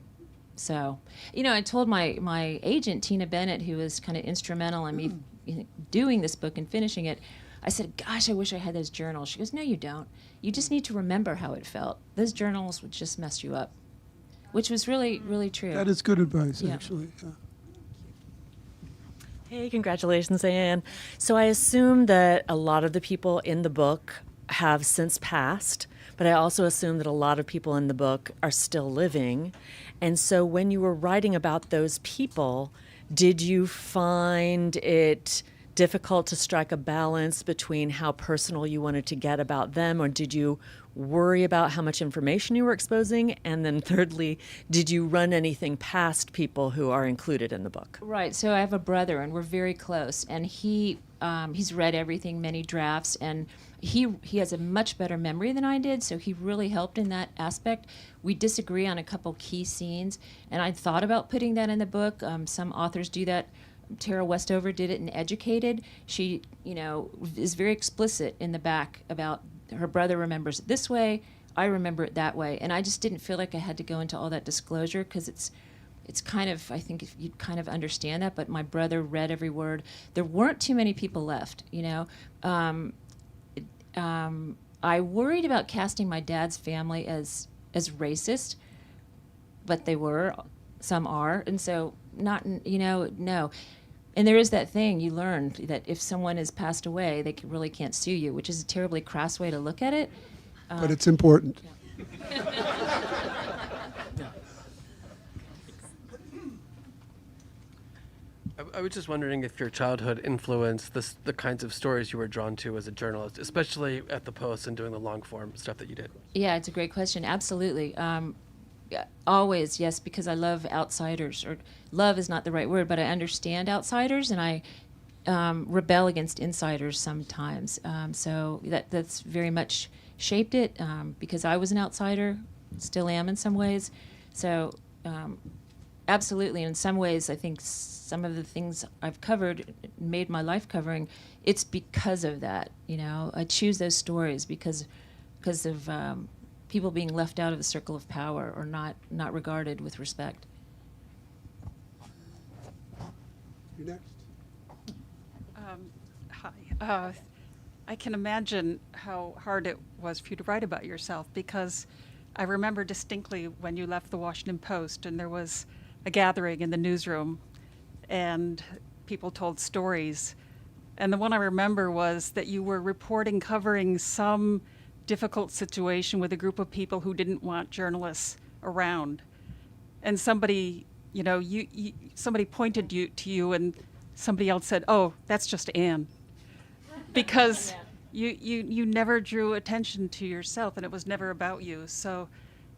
So, I told my agent, Tina Bennett, who was kind of instrumental in me doing this book and finishing it, I said, gosh, I wish I had those journals. She goes, no, you don't. You just need to remember how it felt. Those journals would just mess you up, which was really, really true. That is good advice, Yeah. actually. Yeah. Hey, congratulations, Anne. So I assume that a lot of the people in the book have since passed, but I also assume that a lot of people in the book are still living. And so when you were writing about those people, did you find it difficult to strike a balance between how personal you wanted to get about them, or did you worry about how much information you were exposing? And then thirdly, did you run anything past people who are included in the book? Right. So I have a brother, and we're very close, and he's read everything, many drafts, and he has a much better memory than I did, so he really helped in that aspect. We disagree on a couple key scenes, and I thought about putting that in the book. Some authors do that. Tara Westover did it in Educated. She, is very explicit in the back about her brother remembers it this way, I remember it that way. And I just didn't feel like I had to go into all that disclosure because it's kind of, I think if you kind of understand that, but my brother read every word. There weren't too many people left, I worried about casting my dad's family as racist, but they were, some are, and so no. And there is that thing you learn that if someone has passed away, they really can't sue you, which is a terribly crass way to look at it. But it's important. I was just wondering if your childhood influenced the kinds of stories you were drawn to as a journalist, especially at the Post and doing the long form stuff that you did. Yeah, it's a great question. Absolutely. Always, yes, because I love outsiders. Or love is not the right word, but I understand outsiders, and I rebel against insiders sometimes. So that's very much shaped it because I was an outsider, still am in some ways. So absolutely, in some ways, I think some of the things I've covered, made my life covering, it's because of that. I choose those stories because of people being left out of the circle of power or not regarded with respect. You next. Hi. I can imagine how hard it was for you to write about yourself because I remember distinctly when you left the Washington Post and there was a gathering in the newsroom and people told stories. And the one I remember was that you were covering some difficult situation with a group of people who didn't want journalists around. And somebody, somebody pointed to you and somebody else said, "Oh, that's just Anne." Because you never drew attention to yourself and it was never about you. So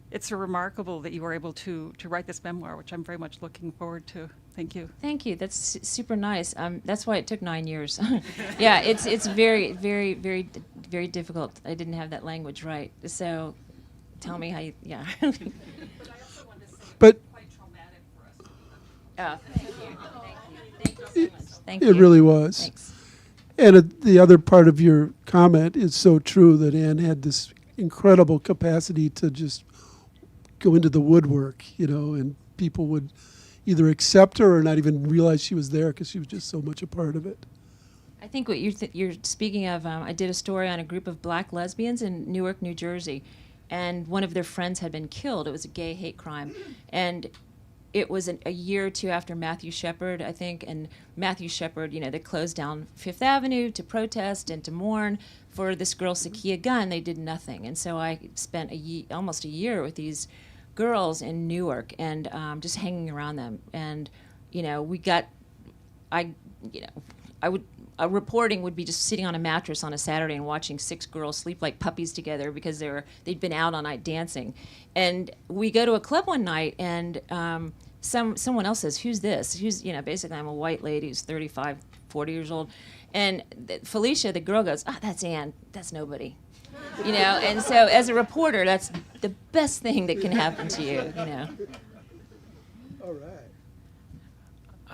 it's remarkable that you were able to write this memoir, which I'm very much looking forward to. Thank you. Thank you. That's super nice. That's why it took 9 years. Yeah, it's very, very, very, very difficult. I didn't have that language right. So tell me how you, yeah. But I also want to say But quite traumatic for us. Oh, thank you. Thank you so much. Thank you. it really was. Thanks. And the other part of your comment is so true that Anne had this incredible capacity to just go into the woodwork, and people would either accept her or not even realize she was there because she was just so much a part of it. I think what you're speaking of, I did a story on a group of black lesbians in Newark, New Jersey, and one of their friends had been killed. It was a gay hate crime. And it was a year or two after Matthew Shepard, I think, and Matthew Shepard, they closed down Fifth Avenue to protest and to mourn for this girl, Sakia Gunn. They did nothing. And so I spent almost a year with these girls in Newark and just hanging around them. And, reporting would be just sitting on a mattress on a Saturday and watching 6 girls sleep like puppies together because they'd been out all night dancing. And we go to a club one night, and someone else says, "Who's this?" Basically I'm a white lady who's 35, 40 years old. And Felicia, the girl, goes, "That's Ann. That's nobody." And so as a reporter, that's the best thing that can happen to you. All right.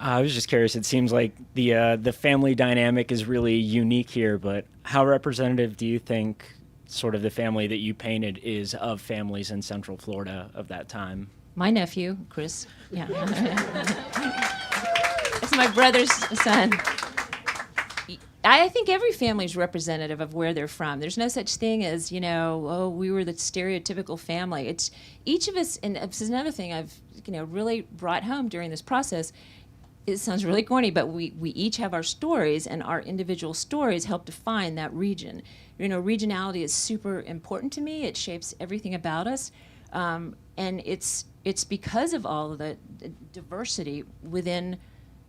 I was just curious. It seems like the family dynamic is really unique here, but how representative do you think sort of the family that you painted is of families in Central Florida of that time? My nephew, Chris. Yeah. It's my brother's son. I think every family is representative of where they're from. There's no such thing as, we were the stereotypical family. It's each of us, and this is another thing I've, really brought home during this process. It sounds really corny, but we each have our stories, and our individual stories help define that region. Regionality is super important to me. It shapes everything about us, and it's because of all of the diversity within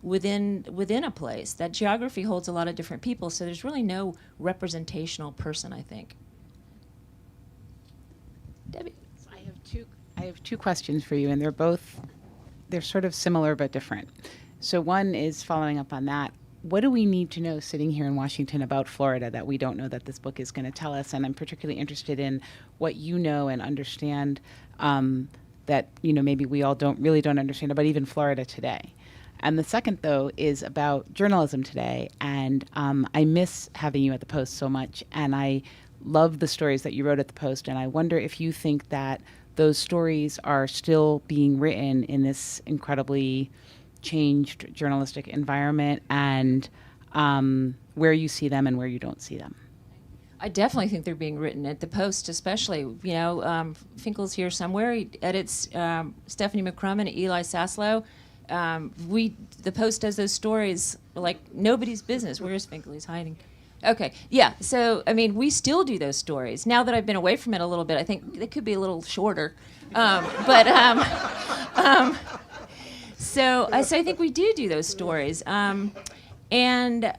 a place. That geography holds a lot of different people, so there's really no representational person, I think. Debbie? I have two questions for you, and they're sort of similar but different. So one is following up on that. What do we need to know sitting here in Washington about Florida that we don't know that this book is going to tell us? And I'm particularly interested in what you know and understand that maybe we all don't understand about even Florida today. And the second, though, is about journalism today. And I miss having you at the Post so much, and I love the stories that you wrote at the Post. And I wonder if you think that those stories are still being written in this incredibly changed journalistic environment, and where you see them and where you don't see them. I definitely think they're being written at the Post, especially. Finkel's here somewhere. He edits Stephanie McCrumman and Eli Saslow. The Post does those stories like nobody's business. Where is Finkel? He's hiding. Okay, yeah. So we still do those stories. Now that I've been away from it a little bit, I think they could be a little shorter. So I think we do those stories, and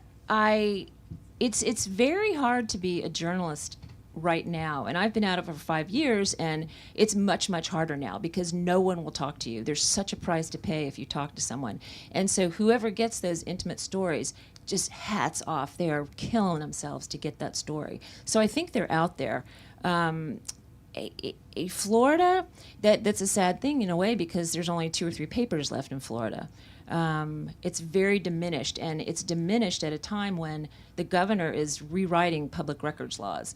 it's very hard to be a journalist right now. And I've been out of it for 5 years, and it's much, much harder now because no one will talk to you. There's such a price to pay if you talk to someone. And so whoever gets those intimate stories, just hats off. They are killing themselves to get that story. So I think they're out there. Florida, that's a sad thing in a way because there's only 2 or 3 papers left in Florida. It's very diminished, and it's diminished at a time when the governor is rewriting public records laws.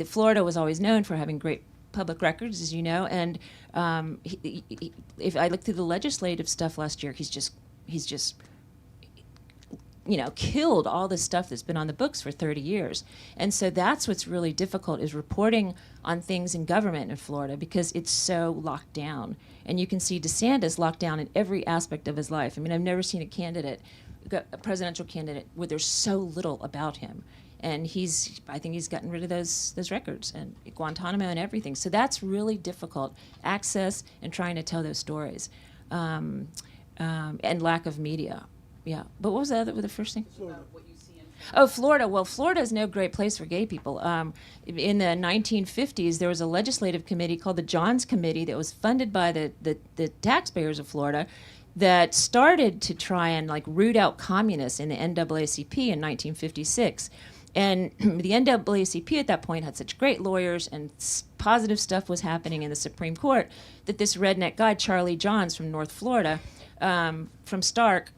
Florida was always known for having great public records, as you know, and if I look through the legislative stuff last year, he's just killed all this stuff that's been on the books for 30 years. And so that's what's really difficult is reporting on things in government in Florida because it's so locked down. And you can see DeSantis locked down in every aspect of his life. I've never seen a presidential candidate where there's so little about him. And I think he's gotten rid of those records and Guantanamo and everything. So that's really difficult, access and trying to tell those stories, and lack of media. Yeah, but what was the first thing? Florida. Well, Florida is no great place for gay people. In the 1950s, there was a legislative committee called the Johns Committee that was funded by the taxpayers of Florida that started to try and root out communists in the NAACP in 1956. And the NAACP at that point had such great lawyers and positive stuff was happening in the Supreme Court that this redneck guy, Charlie Johns from North Florida, from Stark,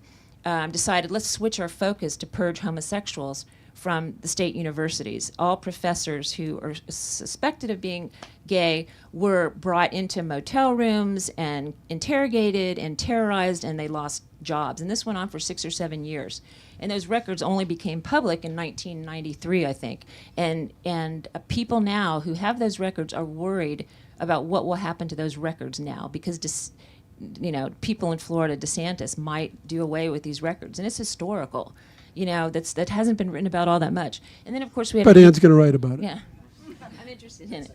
decided, let's switch our focus to purge homosexuals from the state universities. All professors who are suspected of being gay were brought into motel rooms and interrogated and terrorized, and they lost jobs. And this went on for 6 or 7 years. And those records only became public in 1993, I think. And people now who have those records are worried about what will happen to those records now, because people in Florida, DeSantis, might do away with these records. And it's historical. That hasn't been written about all that much. And then, of course, we have... But Ann's going to write about it. Yeah. I'm interested in it.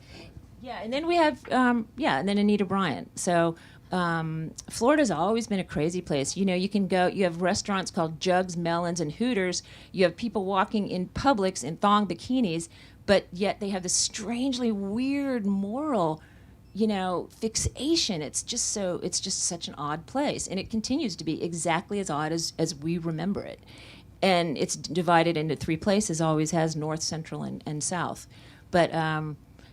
Yeah, and then we have, and then Anita Bryant. So Florida's always been a crazy place. You can go, you have restaurants called Jugs, Melons, and Hooters. You have people walking in Publix in thong bikinis, but yet they have this strangely weird moral fixation. It's just such an odd place. And it continues to be exactly as odd as we remember it. And it's divided into 3 places, always has north, central, and south. But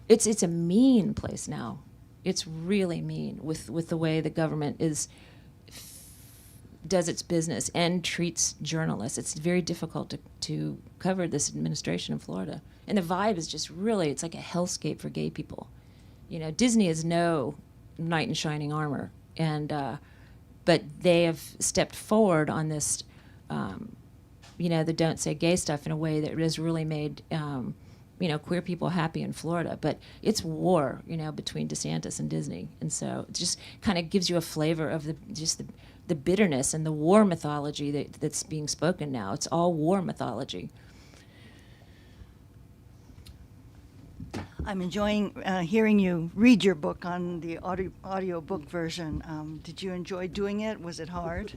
it's a mean place now. It's really mean with the way the government does its business and treats journalists. It's very difficult to cover this administration in Florida. And the vibe is just really, it's like a hellscape for gay people. Disney is no knight in shining armor, but they have stepped forward on this, the don't say gay stuff in a way that has really made, queer people happy in Florida. But it's war, between DeSantis and Disney, and so it just kind of gives you a flavor of the bitterness and the war mythology that's being spoken now. It's all war mythology. I'm enjoying hearing you read your book on the audiobook version. Did you enjoy doing it? Was it hard?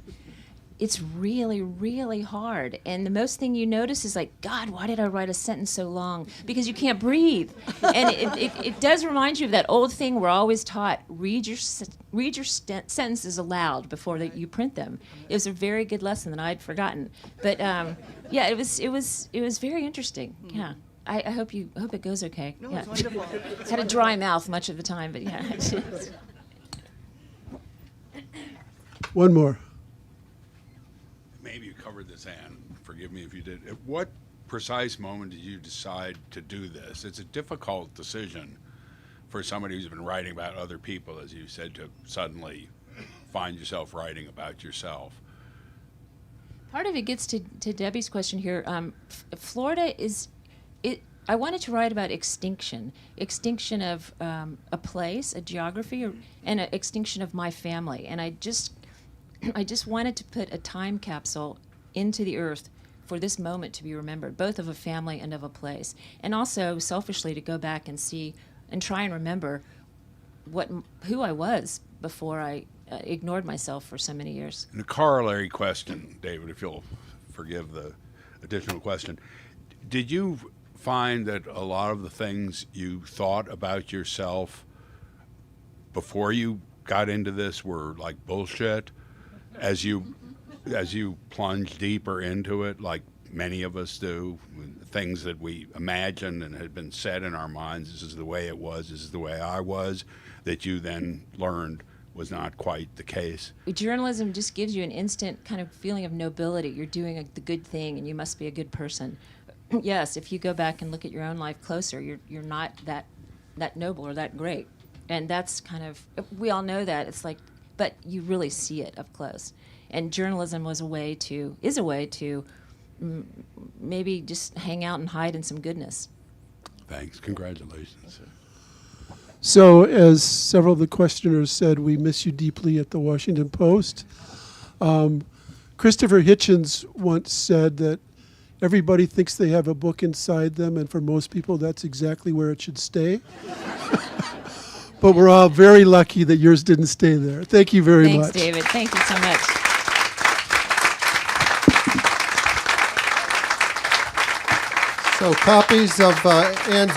It's really, really hard. And the most thing you notice is like, God, why did I write a sentence so long? Because you can't breathe. And it does remind you of that old thing we're always taught, read your sentences aloud before you print them. It was a very good lesson that I'd forgotten. But it was very interesting. Yeah. I hope it goes okay. No, yeah. it's wonderful. Had a dry mouth much of the time, but yeah. One more. Maybe you covered this, Anne. Forgive me if you did. At what precise moment did you decide to do this? It's a difficult decision for somebody who's been writing about other people, as you said, to suddenly find yourself writing about yourself. Part of it gets to Debbie's question here. Florida is... I wanted to write about extinction of a place, a geography, and an extinction of my family. And I just wanted to put a time capsule into the earth for this moment to be remembered, both of a family and of a place. And also, selfishly, to go back and see and try and remember who I was before I ignored myself for so many years. And a corollary question, David, if you'll forgive the additional question. Did you find that a lot of the things you thought about yourself before you got into this were like bullshit as you plunged deeper into it, like many of us do, things that we imagined and had been said in our minds, this is the way it was, this is the way I was, that you then learned was not quite the case? Journalism just gives you an instant kind of feeling of nobility. You're doing the good thing and you must be a good person. Yes, if you go back and look at your own life closer, you're not that noble or that great. And that's kind of, we all know that. It's like, but you really see it up close. And journalism is a way to maybe just hang out and hide in some goodness. Thanks. Congratulations. So, as several of the questioners said, we miss you deeply at the Washington Post. Christopher Hitchens once said that everybody thinks they have a book inside them, and for most people, that's exactly where it should stay. But we're all very lucky that yours didn't stay there. Thank you very much. Thanks, David. Thank you so much. So copies of Anne's